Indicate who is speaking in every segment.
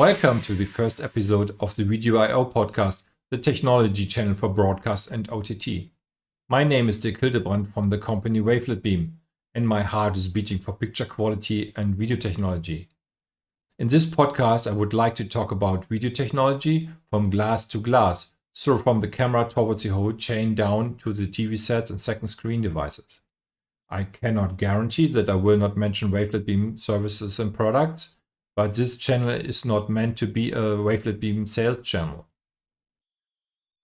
Speaker 1: Welcome to the first episode of the Video I/O podcast, the technology channel for broadcast and OTT. My name is Dirk Hildebrand from the company Wavelet Beam, and my heart is beating for picture quality and video technology. In this podcast, I would like to talk about video technology from glass to glass, so from the camera towards the whole chain down to the TV sets and second screen devices. I cannot guarantee that I will not mention Wavelet Beam services and products, but this channel is not meant to be a Wavelet Beam sales channel.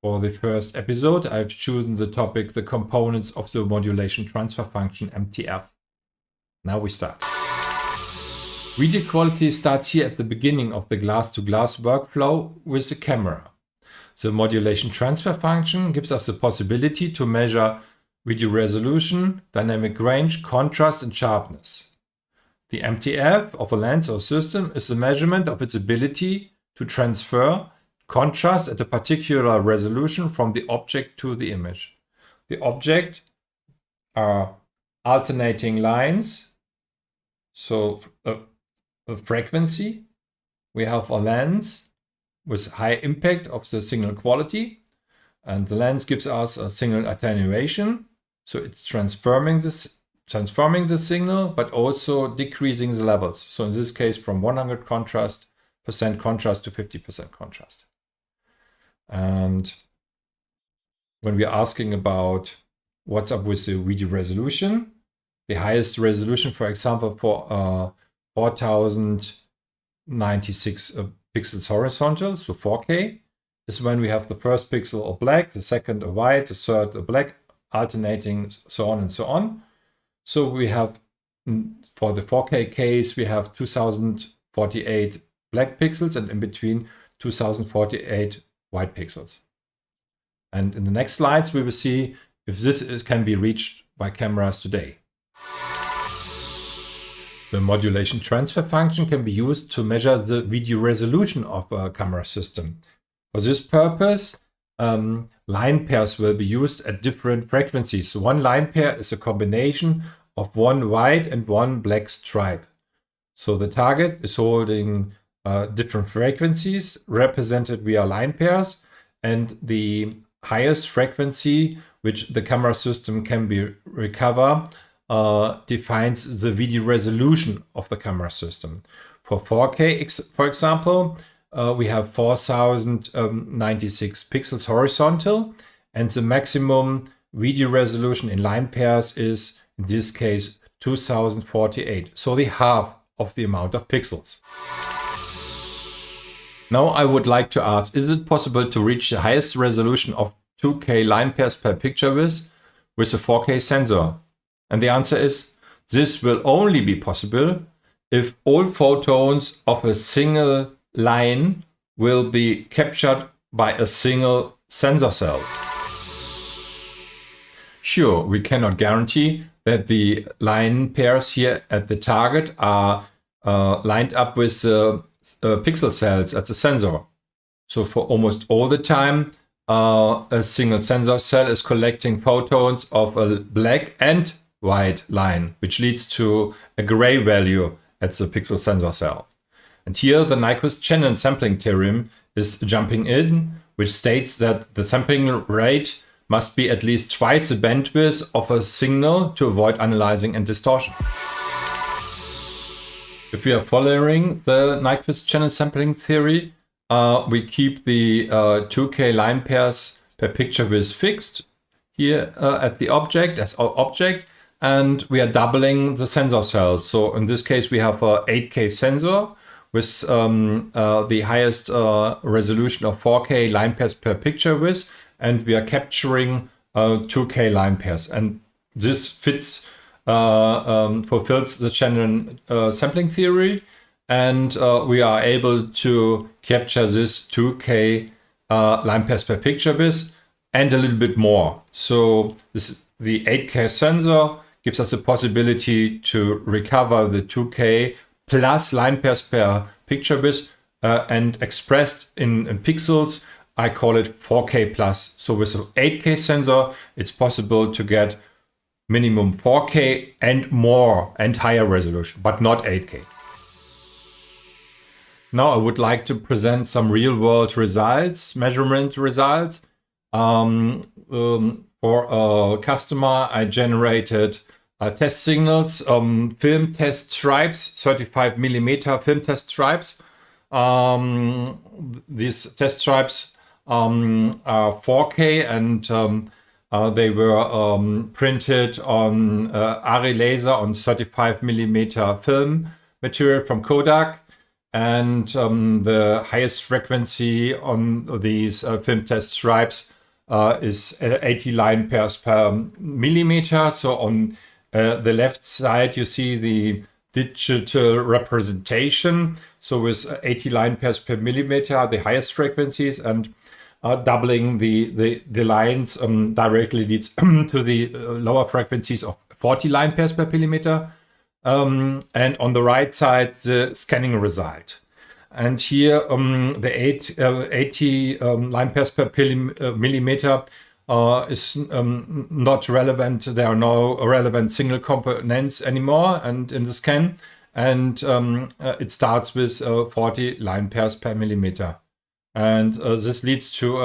Speaker 1: For the first episode, I've chosen the topic, the components of the modulation transfer function MTF. Now we start. Video quality starts here at the beginning of the glass-to-glass workflow with the camera. The modulation transfer function gives us the possibility to measure video resolution, dynamic range, contrast, and sharpness. The MTF of a lens or system is the measurement of its ability to transfer contrast at a particular resolution from the object to the image. The object are alternating lines, so a frequency. We have a lens with high impact of the signal quality, and the lens gives us a signal attenuation, so it's transforming the signal, but also decreasing the levels. So in this case, from 100% contrast to 50% contrast. And when we're asking about what's up with the video resolution, the highest resolution, for example, for 4096 pixels horizontal, so 4K, is when we have the first pixel a black, the second a white, the third a black, alternating, so on and so on. So we have, for the 4K case, we have 2048 black pixels and in between 2048 white pixels. And in the next slides, we will see if this can be reached by cameras today. The modulation transfer function can be used to measure the video resolution of a camera system. For this purpose, line pairs will be used at different frequencies. So one line pair is a combination of one white and one black stripe. So the target is holding different frequencies represented via line pairs, and the highest frequency which the camera system can recover defines the video resolution of the camera system. For 4K, for example, we have 4096 pixels horizontal, and the maximum video resolution in line pairs is, in this case, 2048, so the half of the amount of pixels. Now I would like to ask, is it possible to reach the highest resolution of 2K line pairs per picture with a 4K sensor? And the answer is, this will only be possible if all photons of a single line will be captured by a single sensor cell. Sure, we cannot guarantee that the line pairs here at the target are lined up with pixel cells at the sensor. So for almost all the time, a single sensor cell is collecting photons of a black and white line, which leads to a gray value at the pixel sensor cell. And here the Nyquist channel sampling theorem is jumping in, which states that the sampling rate must be at least twice the bandwidth of a signal to avoid analyzing and distortion. If we are following the Nyquist channel sampling theory, we keep the 2K line pairs per picture width fixed here at the object, as our object, and we are doubling the sensor cells. So in this case, we have a 8K sensor with the highest resolution of 4K line pairs per picture width, and we are capturing 2K line pairs. And this fulfills the channel sampling theory, and we are able to capture this 2K line pairs per picture width and a little bit more. So the 8K sensor gives us the possibility to recover the 2K plus line pairs per picture width, and expressed in pixels, I call it 4K plus. So with an 8K sensor, it's possible to get minimum 4K and more and higher resolution, but not 8K. Now I would like to present some real-world results, measurement results. For a customer, I generated test signals, film test stripes, 35 millimeter film test stripes. These test stripes are 4K and they were printed on ARRI laser on 35 millimeter film material from Kodak. And the highest frequency on these film test stripes is 80 line pairs per millimeter. So on the left side, you see the digital representation. So with 80 line pairs per millimeter, the highest frequencies, and doubling the lines directly leads to the lower frequencies of 40 line pairs per millimeter. And on the right side, the scanning result. And here, the 80 line pairs per millimeter is not relevant. There are no relevant single components anymore and in the scan. And it starts with 40 line pairs per millimeter. And this leads to,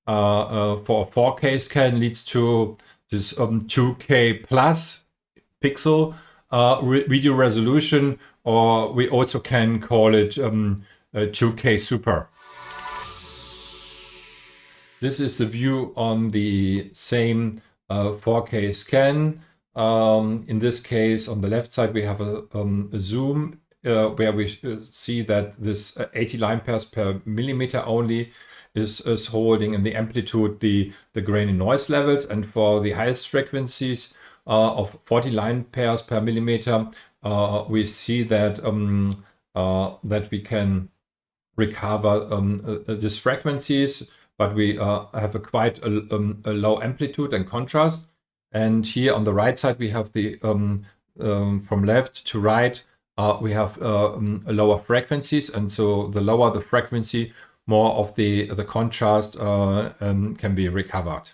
Speaker 1: for a 4K scan, leads to this 2K plus pixel video resolution, or we also can call it 2K Super. This is the view on the same 4K scan. In this case, on the left side, we have a zoom where we see that this 80 line pairs per millimeter only is holding in the amplitude the grain and noise levels. And for the highest frequencies of 40 line pairs per millimeter, we see that that we can recover these frequencies, but we have a quite a low amplitude and contrast. And here on the right side, we have the from left to right, we have lower frequencies, and so the lower the frequency, more of the contrast can be recovered.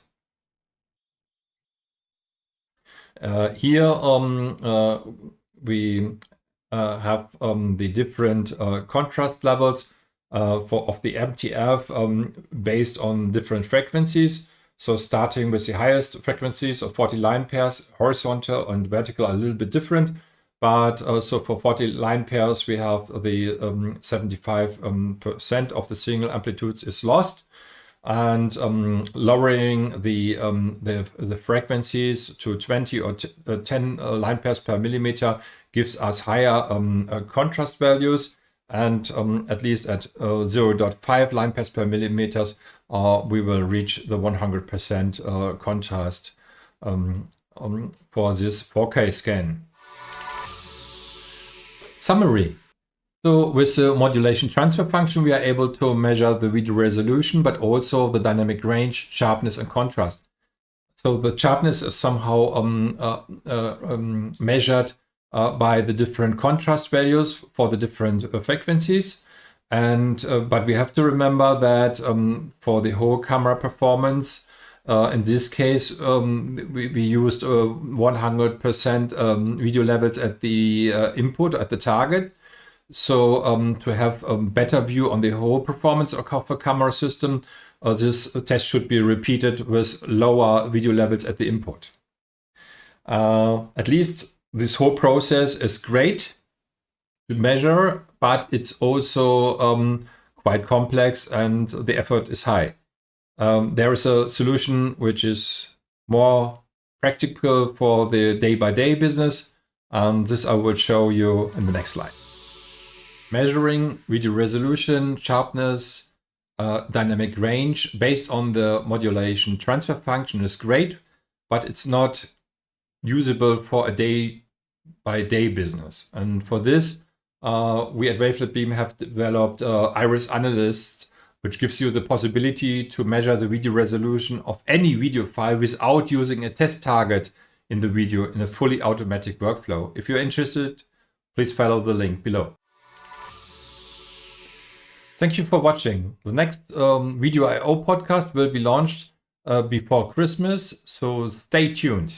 Speaker 1: Here we have the different contrast levels of the MTF based on different frequencies. So starting with the highest frequencies of 40 line pairs, horizontal and vertical are a little bit different. But so for 40 line pairs, we have the 75% of the signal amplitudes is lost. And lowering the frequencies to 20 or 10 line pairs per millimeter gives us higher contrast values. And at least at 0.5 line pairs per millimeters, we will reach the 100% contrast for this 4K scan. Summary. So with the modulation transfer function, we are able to measure the video resolution, but also the dynamic range, sharpness, and contrast. So the sharpness is somehow measured by the different contrast values for the different frequencies. And but we have to remember that for the whole camera performance, in this case, we used 100% video levels at the input, at the target. So to have a better view on the whole performance of a camera system, this test should be repeated with lower video levels at the input. At least this whole process is great to measure, but it's also quite complex and the effort is high. There is a solution which is more practical for the day-by-day business, and this I will show you in the next slide. Measuring video resolution, sharpness, dynamic range based on the modulation transfer function is great, but it's not usable for a day-by-day business. And for this, we at Wavelet Beam have developed Iris Analyst, which gives you the possibility to measure the video resolution of any video file without using a test target in the video in a fully automatic workflow. If you're interested, please follow the link below. Thank you for watching. The next Video I/O podcast will be launched before Christmas, so stay tuned.